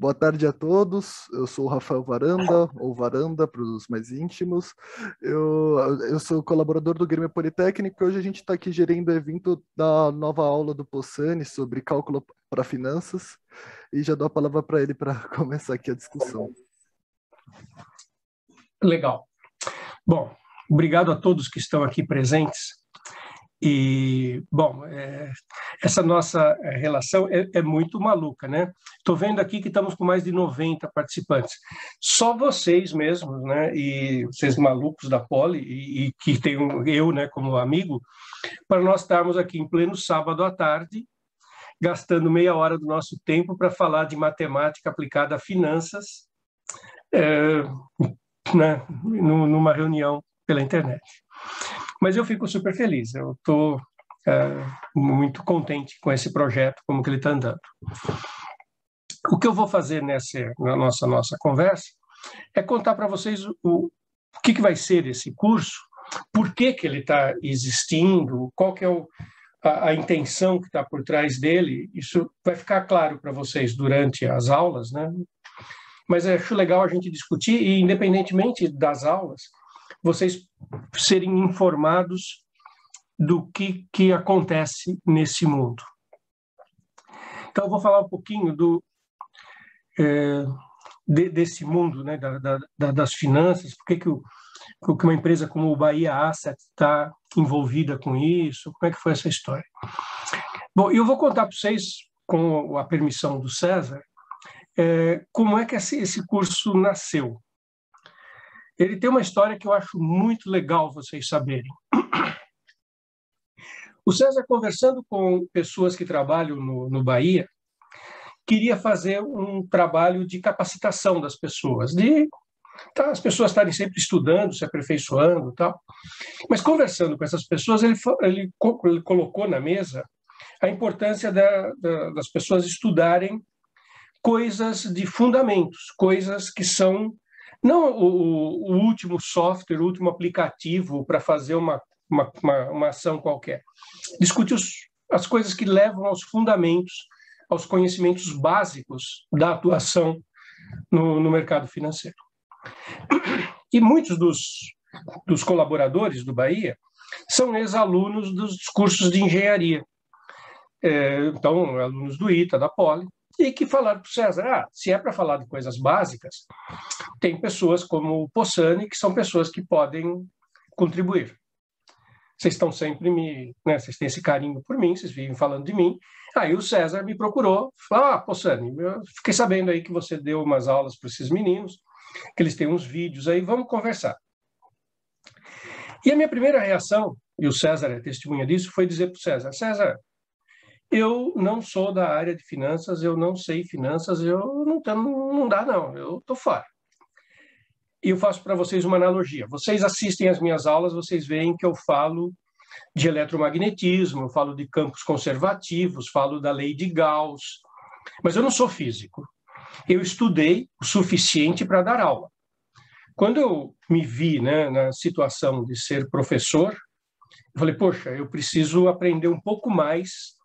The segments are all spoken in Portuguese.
Boa tarde a todos, eu sou o Rafael Varanda, ou Varanda para os mais íntimos. Eu sou colaborador do Grêmio Politécnico e hoje a gente está aqui gerindo o evento da nova aula do Possani sobre cálculo para finanças e já dou a palavra para ele para começar aqui a discussão. Legal. Bom, obrigado a todos que estão aqui presentes. E, bom, essa nossa relação é muito maluca, né? Estou vendo aqui que estamos com mais de 90 participantes. Só vocês mesmos, né? E vocês malucos da Poli, e que tem eu, né, como amigo, para nós estarmos aqui em pleno sábado à tarde, gastando meia hora do nosso tempo para falar de matemática aplicada a finanças, né, numa reunião pela internet. Mas eu fico super feliz, eu estou muito contente com esse projeto, como que ele está andando. O que eu vou fazer na nossa conversa é contar para vocês o que vai ser esse curso, por que ele está existindo, qual que é a intenção que está por trás dele. Isso vai ficar claro para vocês durante as aulas, né? Mas acho legal a gente discutir e, independentemente das aulas, vocês serem informados do que acontece nesse mundo. Então, eu vou falar um pouquinho desse mundo, né, das finanças, por que uma empresa como o Bahia Asset está envolvida com isso, como é que foi essa história. Bom, eu vou contar para vocês, com a permissão do César, como é que esse curso nasceu. Ele tem uma história que eu acho muito legal vocês saberem. O César, conversando com pessoas que trabalham no Bahia, queria fazer um trabalho de capacitação das pessoas, as pessoas estarem sempre estudando, se aperfeiçoando e tal. Mas conversando com essas pessoas, ele colocou na mesa a importância das pessoas estudarem coisas de fundamentos, coisas que são não o último software, o último aplicativo para fazer uma ação qualquer. Discute as coisas que levam aos fundamentos, aos conhecimentos básicos da atuação no mercado financeiro. E muitos dos colaboradores do Bahia são ex-alunos dos cursos de engenharia. Então, alunos do ITA, da Poli, e que falaram para o César, se é para falar de coisas básicas, tem pessoas como o Possani, que são pessoas que podem contribuir. Vocês estão sempre vocês têm esse carinho por mim, vocês vivem falando de mim. Aí o César me procurou, falou, Possani, eu fiquei sabendo aí que você deu umas aulas para esses meninos, que eles têm uns vídeos aí, vamos conversar. E a minha primeira reação, e o César é testemunha disso, foi dizer para o César, eu não sou da área de finanças, eu não sei finanças, não dá não, eu estou fora. E eu faço para vocês uma analogia. Vocês assistem às minhas aulas, vocês veem que eu falo de eletromagnetismo, eu falo de campos conservativos, falo da lei de Gauss, mas eu não sou físico. Eu estudei o suficiente para dar aula. Quando eu me vi, na situação de ser professor, eu falei, poxa, eu preciso aprender um pouco mais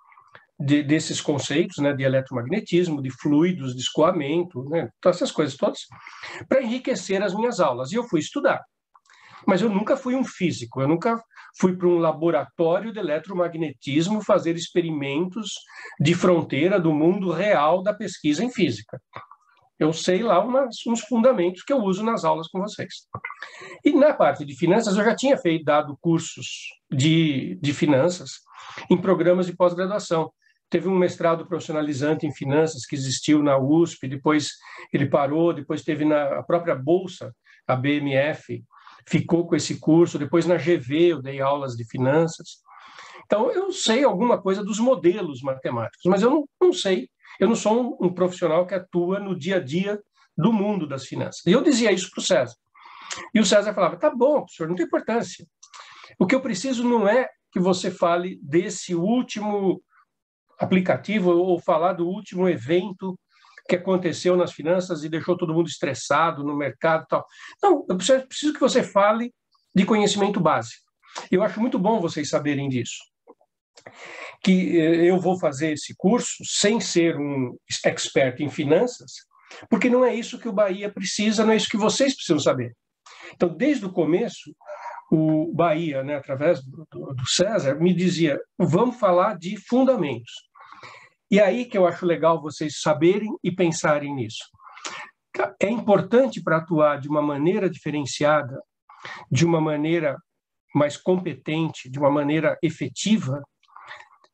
desses conceitos, de eletromagnetismo, de fluidos, de escoamento, todas essas coisas todas, para enriquecer as minhas aulas. E eu fui estudar. Mas eu nunca fui um físico, eu nunca fui para um laboratório de eletromagnetismo fazer experimentos de fronteira do mundo real da pesquisa em física. Eu sei lá uns fundamentos que eu uso nas aulas com vocês. E na parte de finanças, eu já tinha dado cursos de finanças em programas de pós-graduação. Teve um mestrado profissionalizante em finanças que existiu na USP, depois ele parou, depois teve na própria Bolsa, a BMF, ficou com esse curso, depois na GV eu dei aulas de finanças. Então, eu sei alguma coisa dos modelos matemáticos, mas eu não sei, eu não sou um profissional que atua no dia a dia do mundo das finanças. E eu dizia isso para o César. E o César falava, tá bom, professor, não tem importância. O que eu preciso não é que você fale desse último aplicativo ou falar do último evento que aconteceu nas finanças e deixou todo mundo estressado no mercado e tal. Não, eu preciso que você fale de conhecimento básico. Eu acho muito bom vocês saberem disso. Que eu vou fazer esse curso sem ser um expert em finanças, porque não é isso que o Bahia precisa, não é isso que vocês precisam saber. Então, desde o começo, o Bahia, né, através do César, me dizia, vamos falar de fundamentos. E aí que eu acho legal vocês saberem e pensarem nisso. É importante para atuar de uma maneira diferenciada, de uma maneira mais competente, de uma maneira efetiva,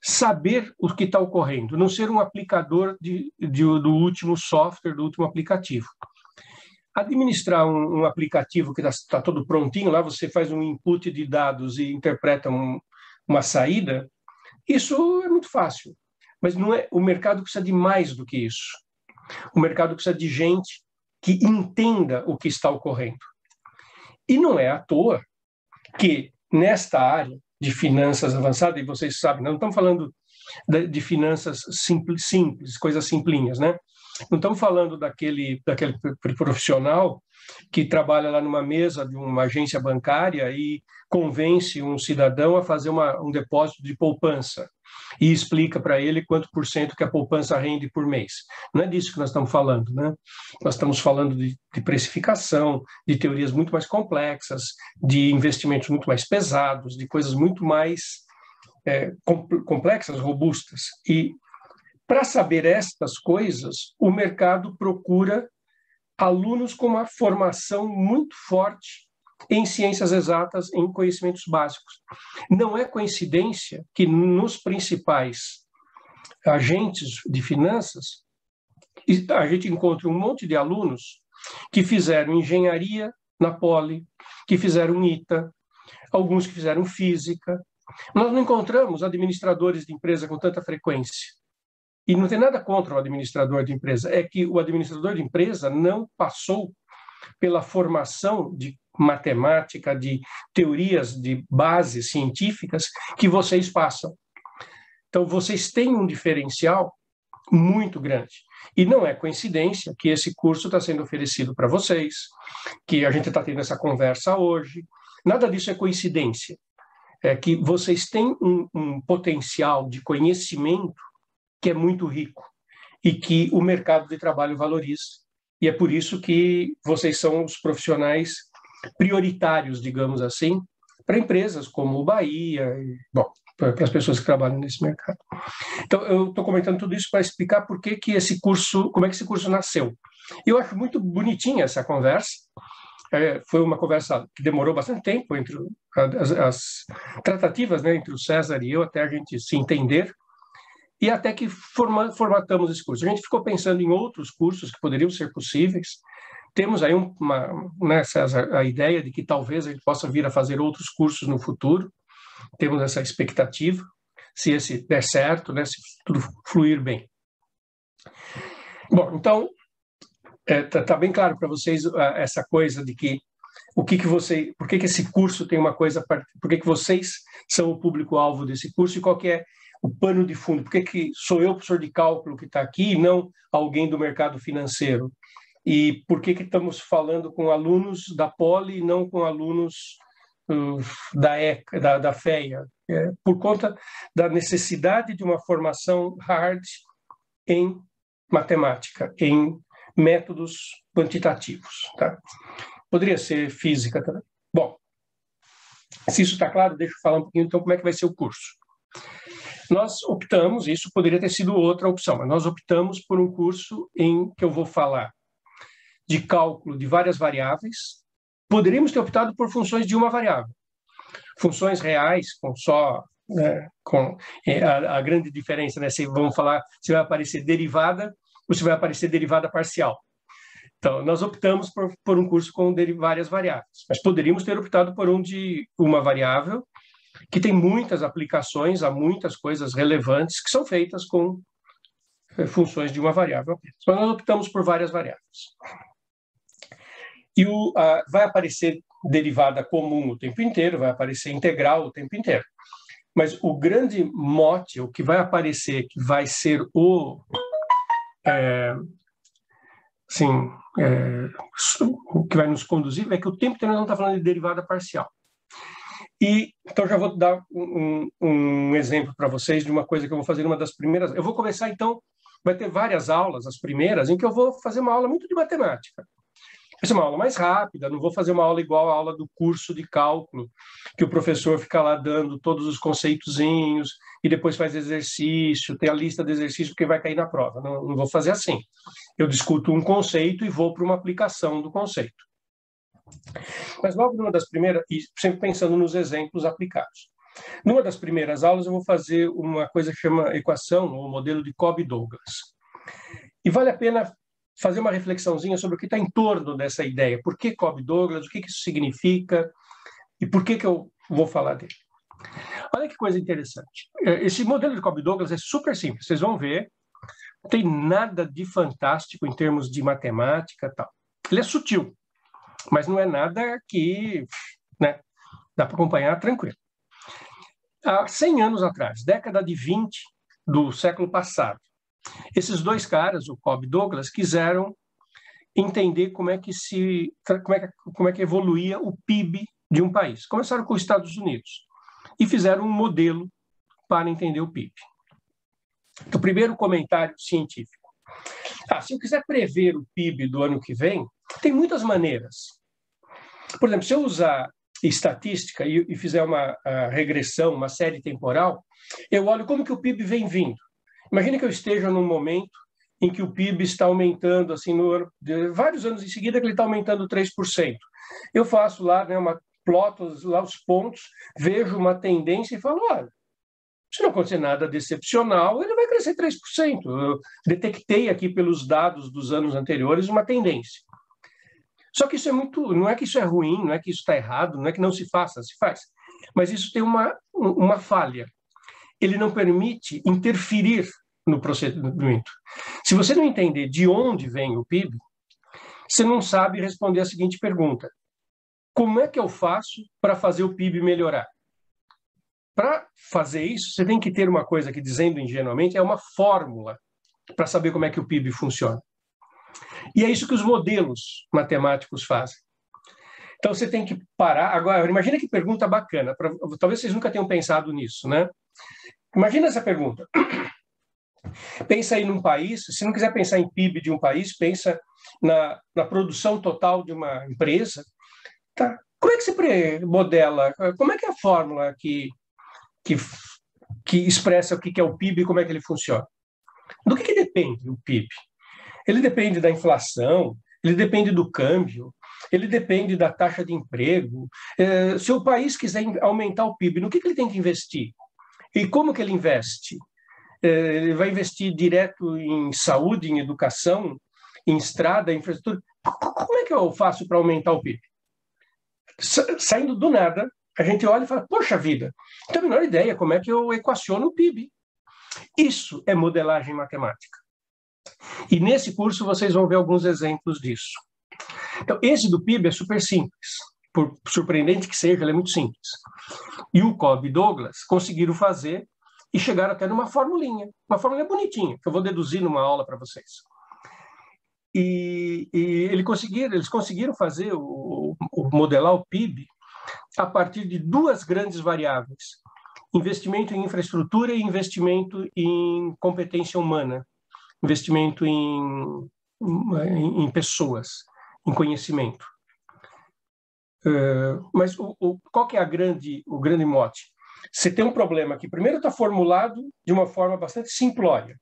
saber o que está ocorrendo, não ser um aplicador do último software, do último aplicativo. Administrar um aplicativo que está todo prontinho, lá você faz um input de dados e interpreta uma saída, isso é muito fácil. Mas não é, o mercado precisa de mais do que isso. O mercado precisa de gente que entenda o que está ocorrendo. E não é à toa que nesta área de finanças avançadas, e vocês sabem, não estamos falando de finanças simples, coisas simplinhas, né? Não estamos falando daquele profissional que trabalha lá numa mesa de uma agência bancária e convence um cidadão a fazer um depósito de poupança e explica para ele quanto por cento que a poupança rende por mês. Não é disso que nós estamos falando, né? Nós estamos falando de precificação, de teorias muito mais complexas, de investimentos muito mais pesados, de coisas muito mais complexas, robustas. E para saber estas coisas, o mercado procura alunos com uma formação muito forte em ciências exatas, em conhecimentos básicos. Não é coincidência que nos principais agentes de finanças, a gente encontra um monte de alunos que fizeram engenharia na Poli, que fizeram ITA, alguns que fizeram física. Nós não encontramos administradores de empresa com tanta frequência. E não tem nada contra o administrador de empresa, é que o administrador de empresa não passou pela formação de matemática, de teorias de bases científicas que vocês passam. Então, vocês têm um diferencial muito grande. E não é coincidência que esse curso está sendo oferecido para vocês, que a gente está tendo essa conversa hoje. Nada disso é coincidência. É que vocês têm um potencial de conhecimento que é muito rico e que o mercado de trabalho valoriza. E é por isso que vocês são os profissionais prioritários, digamos assim, para empresas como o Bahia, para as pessoas que trabalham nesse mercado. Então, eu estou comentando tudo isso para explicar por que esse curso, como é que esse curso nasceu. Eu acho muito bonitinha essa conversa. Foi uma conversa que demorou bastante tempo entre as tratativas, né, entre o César e eu, até a gente se entender. E até que formatamos esse curso. A gente ficou pensando em outros cursos que poderiam ser possíveis. Temos aí a ideia de que talvez a gente possa vir a fazer outros cursos no futuro. Temos essa expectativa, se esse der certo, né, se tudo fluir bem. Bom, então, tá bem claro para vocês essa coisa de que por que esse curso tem uma coisa, por que vocês são o público-alvo desse curso e qual que é o pano de fundo, por que sou eu, professor de cálculo, que está aqui e não alguém do mercado financeiro? E por que estamos falando com alunos da Poli e não com alunos da FEA? Por conta da necessidade de uma formação hard em matemática, em métodos quantitativos. Tá? Poderia ser física também. Bom, se isso está claro, deixa eu falar um pouquinho então como é que vai ser o curso. Nós optamos, isso poderia ter sido outra opção, mas nós optamos por um curso em que eu vou falar de cálculo de várias variáveis. Poderíamos ter optado por funções de uma variável. Funções reais, com só... a grande diferença, né? Se vamos falar, se vai aparecer derivada ou se vai aparecer derivada parcial. Então, nós optamos por um curso com várias variáveis, mas poderíamos ter optado por um de uma variável, que tem muitas aplicações a muitas coisas relevantes que são feitas com funções de uma variável apenas. Mas nós optamos por várias variáveis. E vai aparecer derivada comum o tempo inteiro, vai aparecer integral o tempo inteiro. Mas o grande mote, o que vai aparecer, que vai ser o que vai nos conduzir, é que o tempo inteiro nós não estamos falando de derivada parcial. E, então, já vou dar um exemplo para vocês de uma coisa que eu vou fazer numa das primeiras. Eu vou começar, então, vai ter várias aulas, as primeiras, em que eu vou fazer uma aula muito de matemática. Vai ser uma aula mais rápida, não vou fazer uma aula igual a aula do curso de cálculo, que o professor fica lá dando todos os conceitozinhos e depois faz exercício, tem a lista de exercícios que vai cair na prova. Não vou fazer assim. Eu discuto um conceito e vou para uma aplicação do conceito. Mas logo numa das primeiras, e sempre pensando nos exemplos aplicados. Numa das primeiras aulas eu vou fazer uma coisa que chama equação, ou modelo de Cobb-Douglas. E vale a pena fazer uma reflexãozinha sobre o que está em torno dessa ideia. Por que Cobb-Douglas? O que isso significa? E por que eu vou falar dele? Olha que coisa interessante. Esse modelo de Cobb-Douglas é super simples. Vocês vão ver. Não tem nada de fantástico em termos de matemática e tal. Ele é sutil, mas não é nada que, né, dá para acompanhar tranquilo. Há 100 anos atrás, década de 20 do século passado, esses dois caras, o Cobb e Douglas, quiseram entender como é que evoluía o PIB de um país. Começaram com os Estados Unidos e fizeram um modelo para entender o PIB. Então, primeiro comentário científico. Se eu quiser prever o PIB do ano que vem, tem muitas maneiras. Por exemplo, se eu usar estatística e fizer uma regressão, uma série temporal, eu olho como que o PIB vem vindo. Imagina que eu esteja num momento em que o PIB está aumentando, assim, vários anos em seguida, que ele está aumentando 3%. Eu faço lá, né, ploto lá os pontos, vejo uma tendência e falo, olha, se não acontecer nada decepcional, ele vai crescer 3%. Eu detectei aqui pelos dados dos anos anteriores uma tendência. Só que isso não é que isso é ruim, não é que isso está errado, não é que não se faça, se faz. Mas isso tem uma falha. Ele não permite interferir no procedimento. Se você não entender de onde vem o PIB, você não sabe responder a seguinte pergunta: como é que eu faço para fazer o PIB melhorar? Para fazer isso, você tem que ter uma coisa que, dizendo ingenuamente, é uma fórmula para saber como é que o PIB funciona. E é isso que os modelos matemáticos fazem. Então, você tem que parar. Agora, imagina que pergunta bacana. Talvez vocês nunca tenham pensado nisso, né? Imagina essa pergunta. Pensa aí num país. Se não quiser pensar em PIB de um país, pensa na produção total de uma empresa. Tá? Como é que você modela? Como é que é a fórmula que expressa o que é o PIB e como é que ele funciona? Do que depende o PIB? Ele depende da inflação, ele depende do câmbio, ele depende da taxa de emprego. Se o país quiser aumentar o PIB, no que ele tem que investir? E como que ele investe? Ele vai investir direto em saúde, em educação, em estrada, em infraestrutura? Como é que eu faço para aumentar o PIB? Saindo do nada, a gente olha e fala, poxa vida, não tenho a menor ideia como é que eu equaciono o PIB. Isso é modelagem matemática. E nesse curso vocês vão ver alguns exemplos disso. Então, esse do PIB é super simples. Por surpreendente que seja, ele é muito simples. E o Cobb e Douglas conseguiram fazer e chegaram até numa formulinha. Uma formulinha bonitinha, que eu vou deduzir numa aula para vocês. E eles conseguiram fazer modelar o PIB a partir de duas grandes variáveis: investimento em infraestrutura e investimento em competência humana, investimento em pessoas, em conhecimento. Mas qual que é o grande mote? Você tem um problema que primeiro está formulado de uma forma bastante simplória.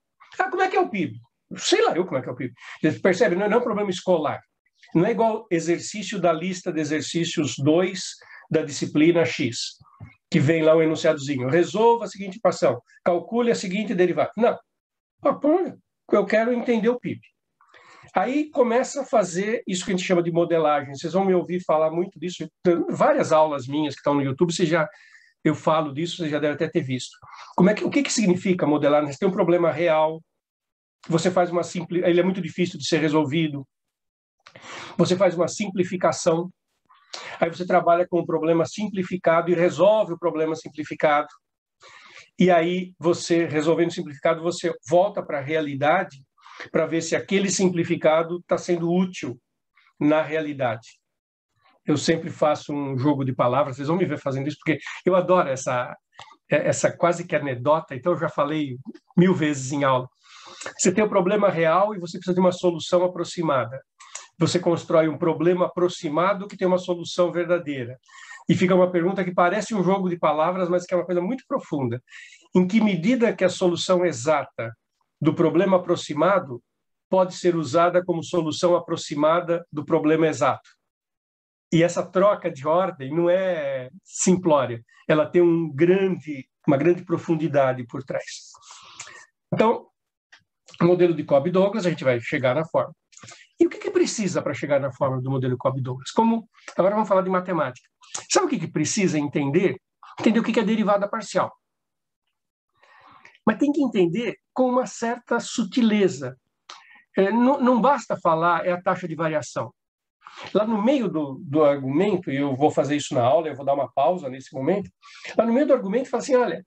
Como é que é o PIB? Sei lá eu como é que é o PIB. Você percebe? Não é um problema escolar. Não é igual exercício da lista de exercícios 2 da disciplina X, que vem lá um enunciadozinho. Resolva a seguinte equação. Calcule a seguinte derivada. Não. Eu quero entender o PIB. Aí começa a fazer isso que a gente chama de modelagem. Vocês vão me ouvir falar muito disso. Várias aulas minhas que estão no YouTube, eu falo disso, você já deve até ter visto. O que significa modelagem? Você tem um problema real, você faz ele é muito difícil de ser resolvido. Você faz uma simplificação, aí você trabalha com um problema simplificado e resolve o problema simplificado. E aí, você, resolvendo o simplificado, você volta para a realidade para ver se aquele simplificado está sendo útil na realidade. Eu sempre faço um jogo de palavras, vocês vão me ver fazendo isso, porque eu adoro essa quase que anedota, então eu já falei 1000 vezes em aula. Você tem o problema real e você precisa de uma solução aproximada. Você constrói um problema aproximado que tem uma solução verdadeira. E fica uma pergunta que parece um jogo de palavras, mas que é uma coisa muito profunda. Em que medida que a solução exata do problema aproximado pode ser usada como solução aproximada do problema exato? E essa troca de ordem não é simplória, ela tem uma grande profundidade por trás. Então, o modelo de Cobb-Douglas, a gente vai chegar na fórmula. E o que precisa para chegar na fórmula do modelo Cobb-Douglas? Agora vamos falar de matemática. Sabe o que precisa entender? Entender o que é derivada parcial. Mas tem que entender com uma certa sutileza. Não basta falar é a taxa de variação. Lá no meio do argumento, e eu vou fazer isso na aula, eu vou dar uma pausa nesse momento, lá no meio do argumento fala assim, olha,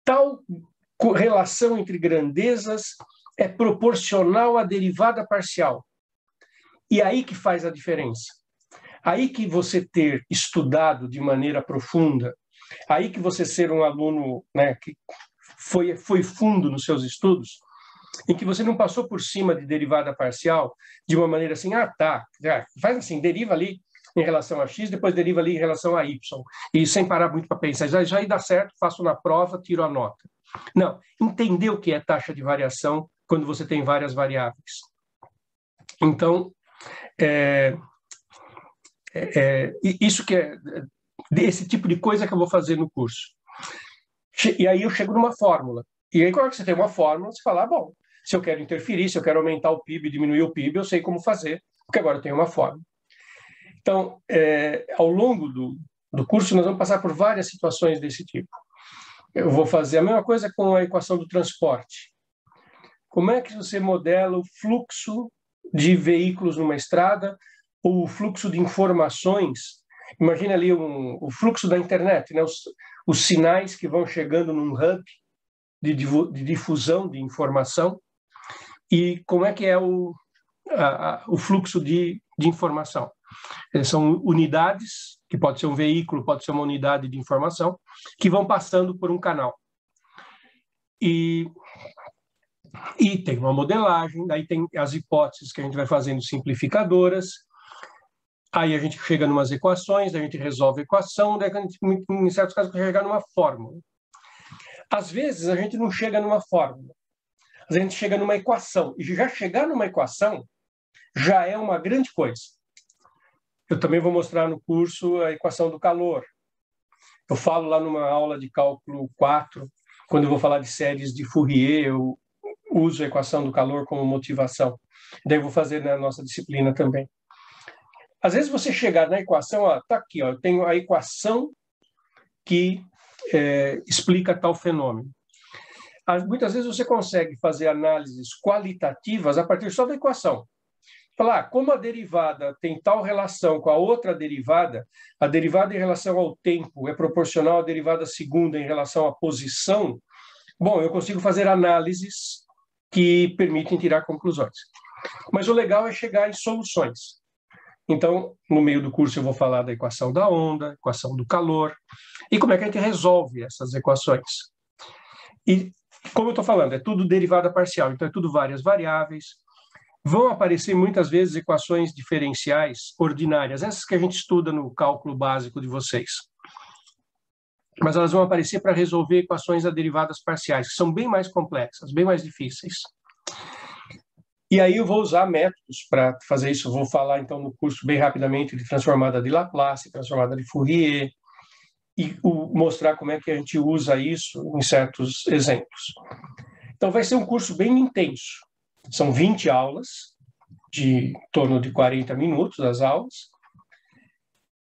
tal relação entre grandezas é proporcional à derivada parcial. E aí que faz a diferença. Aí que você ter estudado de maneira profunda, aí que você ser um aluno, né, que foi fundo nos seus estudos, em que você não passou por cima de derivada parcial de uma maneira assim, faz assim, deriva ali em relação a x, depois deriva ali em relação a y, e sem parar muito para pensar, isso aí dá certo, faço na prova, tiro a nota. Não, entender o que é taxa de variação quando você tem várias variáveis. Então, isso que é esse tipo de coisa que eu vou fazer no curso. E aí eu chego numa fórmula. E aí, quando você tem uma fórmula, você fala, bom, se eu quero interferir, se eu quero aumentar o PIB, diminuir o PIB, eu sei como fazer, porque agora eu tenho uma fórmula. Então, ao longo do curso, nós vamos passar por várias situações desse tipo. Eu vou fazer a mesma coisa com a equação do transporte. Como é que você modela o fluxo de veículos numa estrada ou o fluxo de informações? Imagina ali o fluxo da internet, né? Os sinais que vão chegando num hub de difusão de informação e como é que é o fluxo de informação. São unidades, que pode ser um veículo, pode ser uma unidade de informação, que vão passando por um canal. E tem uma modelagem, daí tem as hipóteses que a gente vai fazendo simplificadoras, aí a gente chega em umas equações, daí a gente resolve a equação, daí a gente, em certos casos, vai chegar numa fórmula. Às vezes, a gente não chega numa fórmula, a gente chega numa equação, e já chegar numa equação já é uma grande coisa. Eu também vou mostrar no curso a equação do calor. Eu falo lá numa aula de cálculo 4, quando eu vou falar de séries de Fourier, eu uso a equação do calor como motivação. Daí eu vou fazer na nossa disciplina também. Às vezes você chegar na equação, está aqui, eu tenho a equação que explica tal fenômeno. Muitas vezes você consegue fazer análises qualitativas a partir só da equação. Falar, como a derivada tem tal relação com a outra derivada, a derivada em relação ao tempo é proporcional à derivada segunda em relação à posição, bom, eu consigo fazer análises que permitem tirar conclusões. Mas o legal é chegar em soluções. Então, no meio do curso eu vou falar da equação da onda, equação do calor, e como é que a gente resolve essas equações. E, como eu estou falando, é tudo derivada parcial, então é tudo várias variáveis. Vão aparecer muitas vezes equações diferenciais ordinárias, essas que a gente estuda no cálculo básico de vocês. Mas elas vão aparecer para resolver equações a derivadas parciais, que são bem mais complexas, bem mais difíceis. E aí eu vou usar métodos para fazer isso. Eu vou falar, então, no curso bem rapidamente de transformada de Laplace, transformada de Fourier, e mostrar como é que a gente usa isso em certos exemplos. Então, vai ser um curso bem intenso. São 20 aulas, de em torno de 40 minutos as aulas,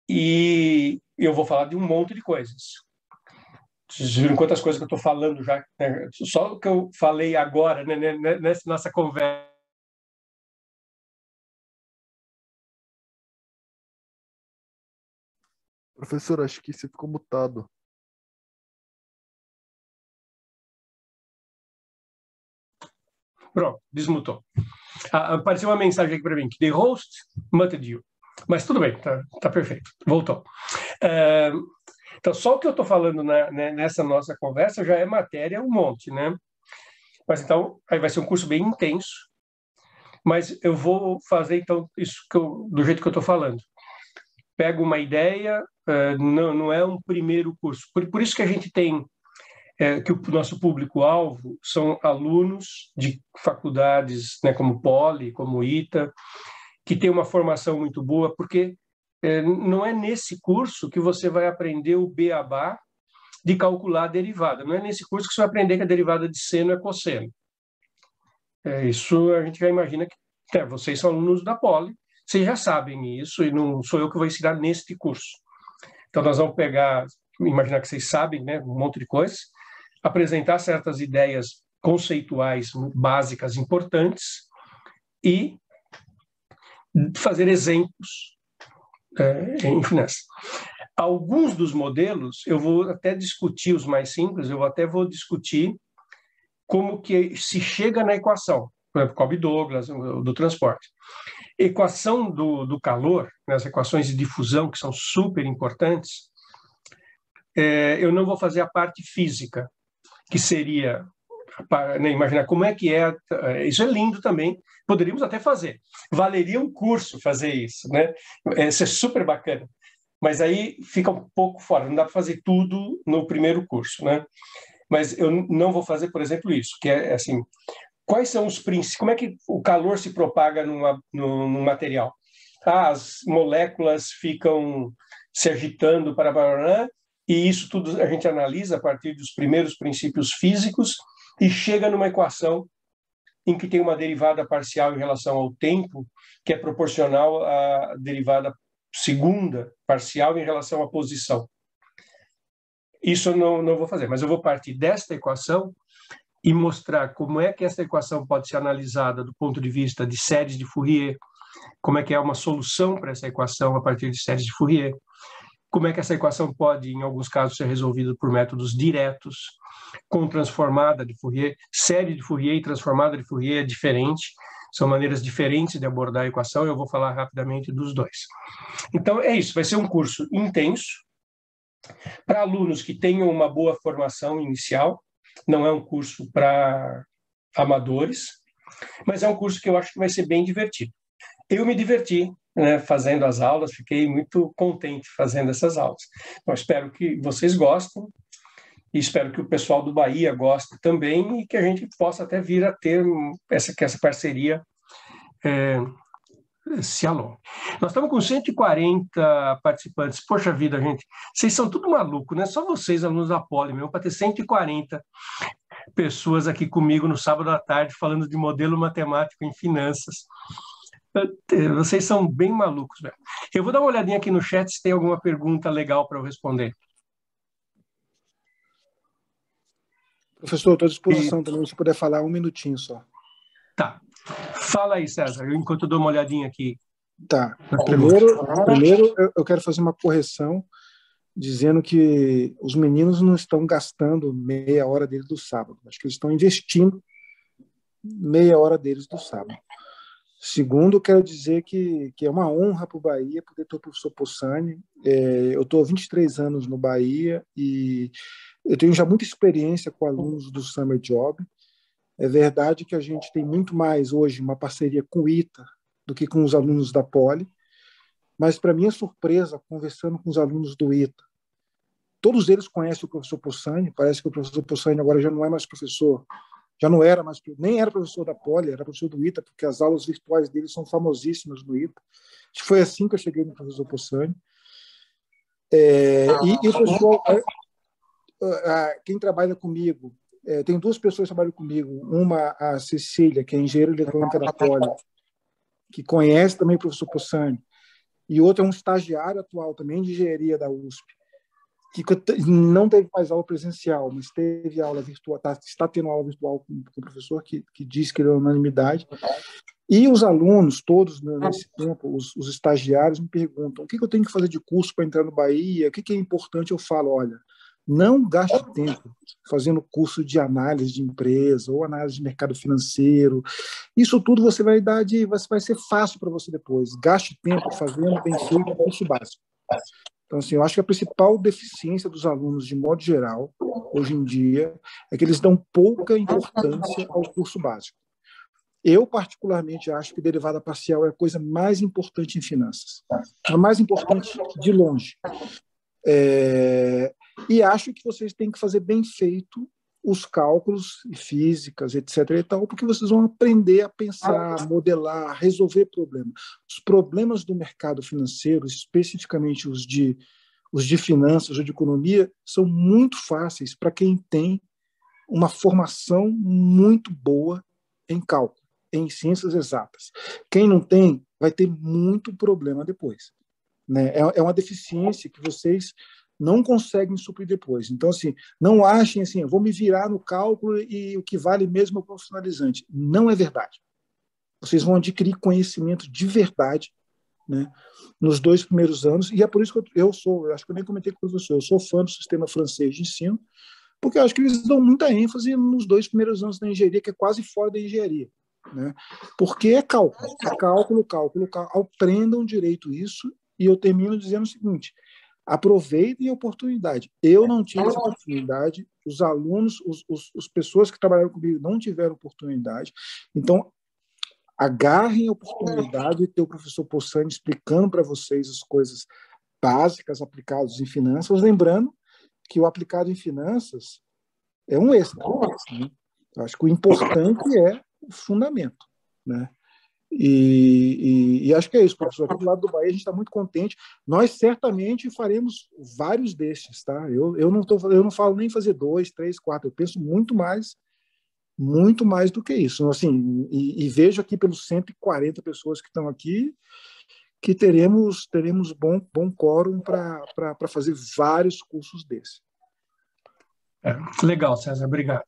e eu vou falar de um monte de coisas. Vocês viram quantas coisas que eu estou falando já, né? Só o que eu falei agora, né, nessa nossa conversa. Professor, acho que você ficou mutado. Pronto, desmutou. Apareceu uma mensagem aqui para mim, que the host muted you. Mas tudo bem, tá perfeito. Voltou. Então, só o que eu estou falando nessa nossa conversa já é matéria um monte, né? Mas então, aí vai ser um curso bem intenso, mas eu vou fazer então isso do jeito que eu estou falando. Pego uma ideia, não é um primeiro curso. Por isso que a gente tem que o nosso público-alvo são alunos de faculdades, né, como Poli, como ITA, que tem uma formação muito boa, porque não é nesse curso que você vai aprender o beabá de calcular a derivada. Não é nesse curso que você vai aprender que a derivada de seno é cosseno. Isso a gente já imagina que vocês são alunos da Poli, vocês já sabem isso, e não sou eu que vou ensinar neste curso. Então, nós vamos imaginar que vocês sabem, né, um monte de coisas, apresentar certas ideias conceituais básicas importantes e fazer exemplos em finanças. Alguns dos modelos, eu vou até discutir os mais simples, eu até vou discutir como que se chega na equação, por exemplo, Cobb-Douglas, do transporte. Equação do calor, né, as equações de difusão, que são super importantes, eu não vou fazer a parte física, que seria, né, imaginar como é que é, isso é lindo também, poderíamos até fazer, valeria um curso fazer isso, né? Isso é super bacana, mas aí fica um pouco fora, não dá para fazer tudo no primeiro curso, né? Mas eu não vou fazer, por exemplo, isso, que é assim, quais são os princípios, como é que o calor se propaga num material? As moléculas ficam se agitando e isso tudo a gente analisa a partir dos primeiros princípios físicos e chega numa equação em que tem uma derivada parcial em relação ao tempo, que é proporcional à derivada segunda parcial em relação à posição. Isso eu não vou fazer, mas eu vou partir desta equação e mostrar como é que essa equação pode ser analisada do ponto de vista de séries de Fourier, como é que é uma solução para essa equação a partir de séries de Fourier, como é que essa equação pode, em alguns casos, ser resolvida por métodos diretos, com transformada de Fourier. Série de Fourier e transformada de Fourier é diferente, são maneiras diferentes de abordar a equação, e eu vou falar rapidamente dos dois. Então, é isso, vai ser um curso intenso, para alunos que tenham uma boa formação inicial, não é um curso para amadores, mas é um curso que eu acho que vai ser bem divertido. Eu me diverti, né, fazendo as aulas, fiquei muito contente fazendo essas aulas. Então, espero que vocês gostem e espero que o pessoal do Bahia goste também e que a gente possa até vir a ter essa parceria se alongue. Nós estamos com 140 participantes. Poxa vida, gente, vocês são tudo maluco, né? Só vocês, alunos da Poli, mesmo, para ter 140 pessoas aqui comigo no sábado à tarde falando de modelo matemático em finanças. Vocês são bem malucos mesmo. Eu vou dar uma olhadinha aqui no chat se tem alguma pergunta legal para eu responder. Professor, estou à disposição também, se puder falar um minutinho só. Tá. Fala aí, César, enquanto eu dou uma olhadinha aqui. Tá. Primeiro, eu quero fazer uma correção, dizendo que os meninos não estão gastando meia hora deles do sábado. Acho que eles estão investindo meia hora deles do sábado. Segundo, quero dizer que é uma honra para o Bahia poder ter o professor Possani. Eu estou há 23 anos no Bahia e eu tenho já muita experiência com alunos do Summer Job. É verdade que a gente tem muito mais hoje uma parceria com o ITA do que com os alunos da Poli, mas, para minha surpresa, conversando com os alunos do ITA, todos eles conhecem o professor Possani. Parece que o professor Possani agora já não é mais professor, já não era mais, nem era professor da Poli, era professor do ITA, porque as aulas virtuais dele são famosíssimas no ITA. Foi assim que eu cheguei no professor Possani. E o pessoal, quem trabalha comigo, tem duas pessoas que trabalham comigo, uma, a Cecília, que é engenheira eletrônica da Poli, que conhece também o professor Possani, e outra é um estagiário atual também de engenharia da USP, que não teve mais aula presencial, mas teve aula virtual, está tendo aula virtual com o professor, que diz que ele é unanimidade. E os alunos, todos nesse tempo, os estagiários, me perguntam o que eu tenho que fazer de curso para entrar no Bahia, o que é importante. Eu falo, olha, não gaste tempo fazendo curso de análise de empresa ou análise de mercado financeiro. Isso tudo vai ser fácil para você depois. Gaste tempo fazendo bem feito o curso básico. Então, assim, eu acho que a principal deficiência dos alunos, de modo geral, hoje em dia, é que eles dão pouca importância ao curso básico. Eu, particularmente, acho que derivada parcial é a coisa mais importante em finanças. A mais importante de longe. E acho que vocês têm que fazer bem feito os cálculos e físicas, etc. e tal, porque vocês vão aprender a pensar, modelar, resolver problemas. Os problemas do mercado financeiro, especificamente os de finanças ou de economia, são muito fáceis para quem tem uma formação muito boa em cálculo, em ciências exatas. Quem não tem, vai ter muito problema depois. Né? É uma deficiência que vocês não conseguem suprir depois. Então, assim, não achem assim, eu vou me virar no cálculo e o que vale mesmo é o profissionalizante. Não é verdade. Vocês vão adquirir conhecimento de verdade, né, nos 2 primeiros anos, e é por isso que eu acho que eu nem comentei com o professor, eu sou fã do sistema francês de ensino, porque eu acho que eles dão muita ênfase nos 2 primeiros anos da engenharia, que é quase fora da engenharia. Né? Porque é cálculo, cálculo. Aprendam direito isso, e eu termino dizendo o seguinte: aproveitem a oportunidade. Eu não tive essa oportunidade, os alunos, as pessoas que trabalharam comigo não tiveram oportunidade. Então, agarrem a oportunidade de ter o professor Possani explicando para vocês as coisas básicas aplicadas em finanças, lembrando que o aplicado em finanças é um extra. Né? Eu acho que o importante é o fundamento. Né? E acho que é isso, professor. Aqui do lado do Bahia a gente está muito contente. Nós certamente faremos vários destes, tá? Eu não falo nem fazer 2, 3, 4. Eu penso muito mais do que isso. Assim, e vejo aqui pelos 140 pessoas que estão aqui que teremos bom quórum para fazer vários cursos desses. Legal, César, obrigado.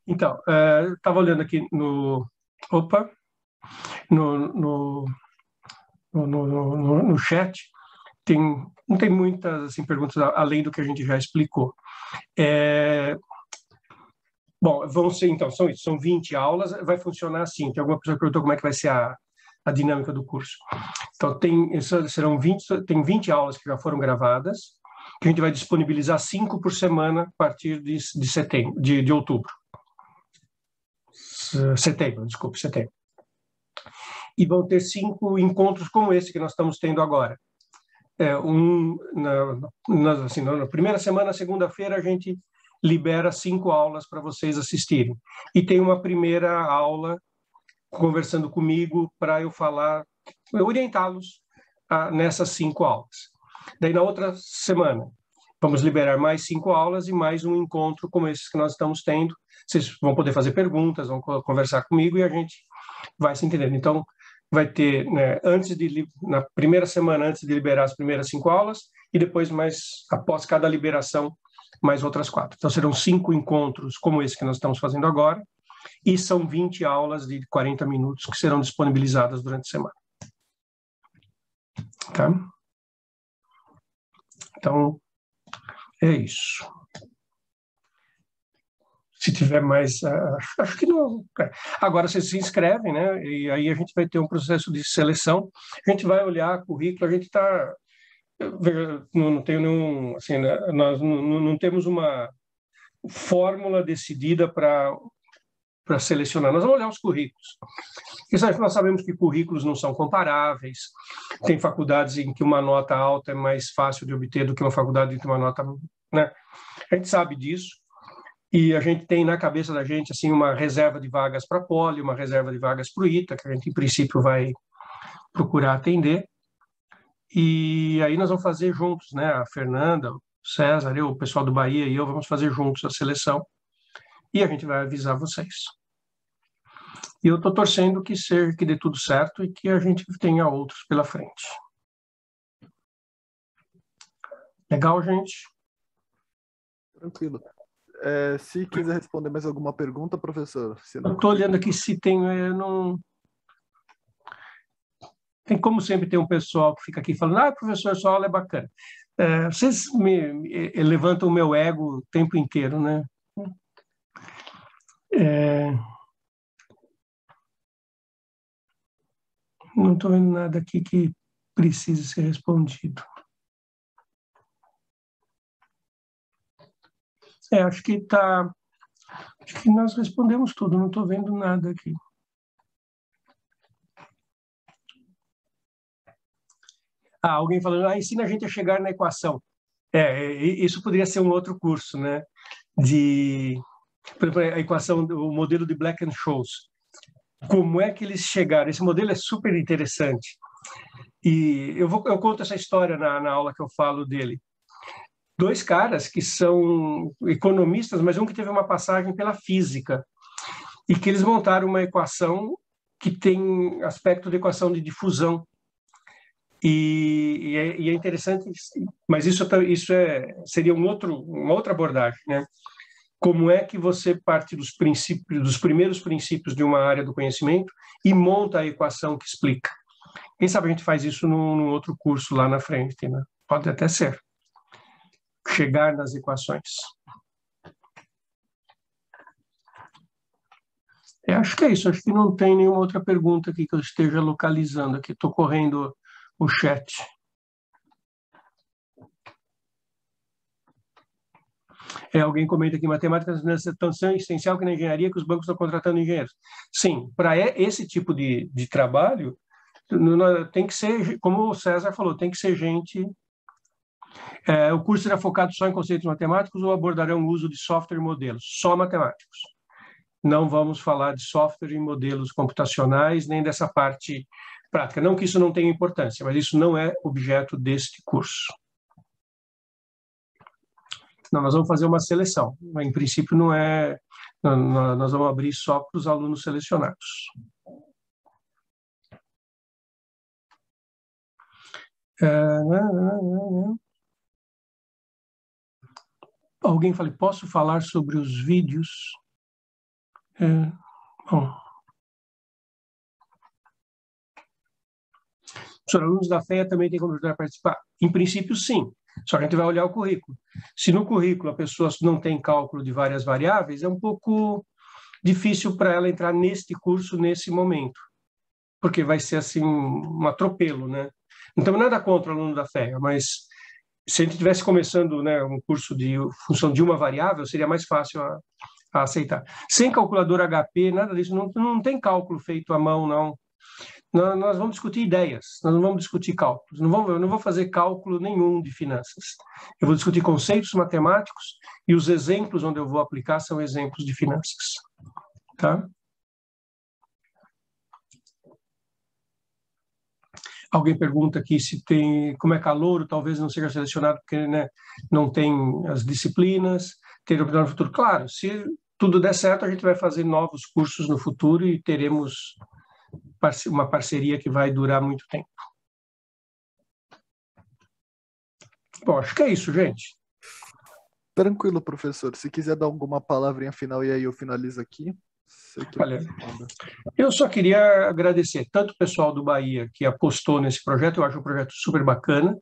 Então, estava olhando aqui no chat, não tem muitas assim, perguntas além do que a gente já explicou. Bom, vão ser, então, são 20 aulas, vai funcionar assim. Tem alguma pessoa que perguntou como é que vai ser a dinâmica do curso. Então, tem 20 aulas que já foram gravadas, que a gente vai disponibilizar 5 por semana a partir de setembro, de outubro. Setembro. E vão ter 5 encontros como esse que nós estamos tendo agora. Na primeira semana, segunda-feira, a gente libera 5 aulas para vocês assistirem. E tem uma primeira aula conversando comigo para eu orientá-los nessas 5 aulas. Daí, na outra semana, vamos liberar mais 5 aulas e mais um encontro como esse que nós estamos tendo. Vocês vão poder fazer perguntas, vão conversar comigo e a gente vai se entendendo. Então, vai ter, né, na primeira semana, antes de liberar as primeiras 5 aulas, e depois, após cada liberação, mais outras 4. Então, serão 5 encontros como esse que nós estamos fazendo agora, e são 20 aulas de 40 minutos que serão disponibilizadas durante a semana. Tá? Então, é isso. Se tiver mais... acho que não... Agora vocês se inscrevem, né? E aí a gente vai ter um processo de seleção. A gente vai olhar currículo, a gente está... Não tem nenhum... Assim, né? Nós não temos uma fórmula decidida para selecionar. Nós vamos olhar os currículos. E nós sabemos que currículos não são comparáveis. Tem faculdades em que uma nota alta é mais fácil de obter do que uma faculdade em que uma nota... Né? A gente sabe disso. E a gente tem na cabeça da gente assim, uma reserva de vagas para a Poli, uma reserva de vagas para o ITA, que a gente, em princípio, vai procurar atender. E aí nós vamos fazer juntos, né? A Fernanda, o César, o pessoal do Bahia e eu vamos fazer juntos a seleção. E a gente vai avisar vocês. E eu estou torcendo que dê tudo certo e que a gente tenha outros pela frente. Legal, gente? Tranquilo. Se quiser responder mais alguma pergunta, professor. Eu estou olhando aqui se tem... não... Tem, como sempre, tem um pessoal que fica aqui falando, professor, sua aula é bacana. Vocês levantam o meu ego o tempo inteiro, né? Não estou vendo nada aqui que precise ser respondido. Acho que nós respondemos tudo, não estou vendo nada aqui. Alguém falando, ensina a gente a chegar na equação. Isso poderia ser um outro curso, né? Por exemplo, a equação, o modelo de Black-Scholes. Como é que eles chegaram? Esse modelo é super interessante. E eu conto essa história na aula que eu falo dele. 2 caras que são economistas, mas um que teve uma passagem pela física, e que eles montaram uma equação que tem aspecto de equação de difusão. E é interessante, mas isso seria uma outra abordagem, né? Como é que você parte dos primeiros princípios de uma área do conhecimento e monta a equação que explica. Quem sabe a gente faz isso num outro curso lá na frente, né? Pode até ser. Chegar nas equações. Acho que é isso. Acho que não tem nenhuma outra pergunta aqui que eu esteja localizando aqui. Estou correndo o chat. Alguém comenta aqui, matemática é tão essencial que na engenharia que os bancos estão contratando engenheiros. Sim, para esse tipo de trabalho, tem que ser, como o César falou, tem que ser gente... o curso será focado só em conceitos matemáticos ou abordarão o uso de software e modelos? Só matemáticos. Não vamos falar de software e modelos computacionais, nem dessa parte prática. Não que isso não tenha importância, mas isso não é objeto deste curso. Não, nós vamos fazer uma seleção. Em princípio, não é... Nós vamos abrir só para os alunos selecionados. Alguém fala, posso falar sobre os vídeos? Bom. Os alunos da FEA também têm como ajudar a participar? Em princípio, sim. Só que a gente vai olhar o currículo. Se no currículo a pessoa não tem cálculo de várias variáveis, é um pouco difícil para ela entrar neste curso nesse momento, porque vai ser assim um atropelo, né? Não temos nada contra o aluno da FEA, mas se a gente estivesse começando, né, um curso de função de uma variável, seria mais fácil a aceitar. Sem calculadora HP, nada disso, não tem cálculo feito à mão, não. Nós vamos discutir ideias, nós não vamos discutir cálculos. Eu não vou fazer cálculo nenhum de finanças. Eu vou discutir conceitos matemáticos e os exemplos onde eu vou aplicar são exemplos de finanças. Tá? Alguém pergunta aqui se como é calouro, talvez não seja selecionado porque, né, não tem as disciplinas, ter opção no futuro. Claro, se tudo der certo, a gente vai fazer novos cursos no futuro e teremos uma parceria que vai durar muito tempo. Bom, acho que é isso, gente. Tranquilo, professor. Se quiser dar alguma palavrinha final e aí eu finalizo aqui. Olha, eu só queria agradecer tanto o pessoal do Bahia que apostou nesse projeto, eu acho um projeto super bacana.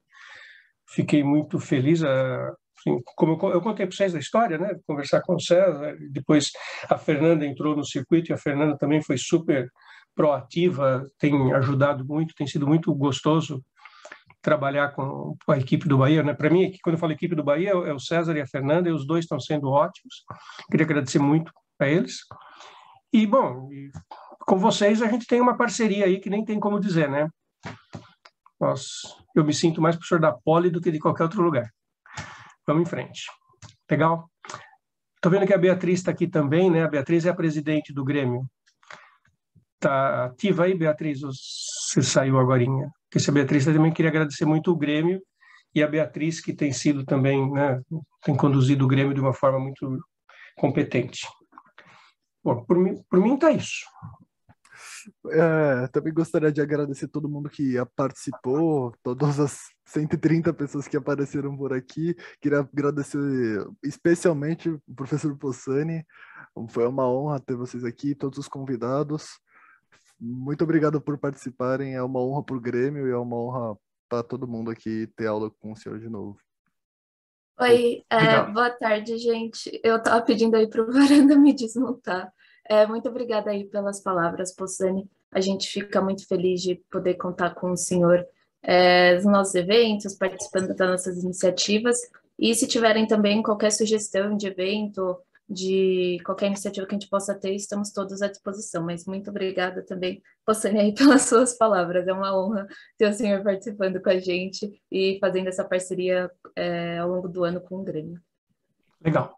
Fiquei muito feliz, assim, como eu contei para vocês da história, né? Conversar com o César, depois a Fernanda entrou no circuito e a Fernanda também foi super proativa, tem ajudado muito, tem sido muito gostoso trabalhar com a equipe do Bahia, né? Para mim, quando eu falo equipe do Bahia, é o César e a Fernanda, e os dois estão sendo ótimos. Queria agradecer muito a eles. E, bom, com vocês a gente tem uma parceria aí que nem tem como dizer, né? Eu me sinto mais professor da Poli do que de qualquer outro lugar. Vamos em frente. Legal? Estou vendo que a Beatriz está aqui também, né? A Beatriz é a presidente do Grêmio. Está ativa aí, Beatriz? Ou você saiu agorinha? Porque se a Beatriz também queria agradecer muito o Grêmio e a Beatriz, que tem sido também, né? Tem conduzido o Grêmio de uma forma muito competente. Bom, por mim está isso. Também gostaria de agradecer todo mundo que participou, todas as 130 pessoas que apareceram por aqui. Queria agradecer especialmente o professor Possani. Foi uma honra ter vocês aqui, todos os convidados. Muito obrigado por participarem. É uma honra para o Grêmio e é uma honra para todo mundo aqui ter aula com o senhor de novo. Oi, boa tarde, gente. Eu estava pedindo aí para o Varanda me desmontar. Muito obrigada aí pelas palavras, Possani. A gente fica muito feliz de poder contar com o senhor nos nossos eventos, participando das nossas iniciativas. E se tiverem também qualquer sugestão de evento, de qualquer iniciativa que a gente possa ter, estamos todos à disposição. Mas muito obrigada também, Possane, aí pelas suas palavras. É uma honra ter o senhor participando com a gente e fazendo essa parceria ao longo do ano com o Grêmio. Legal.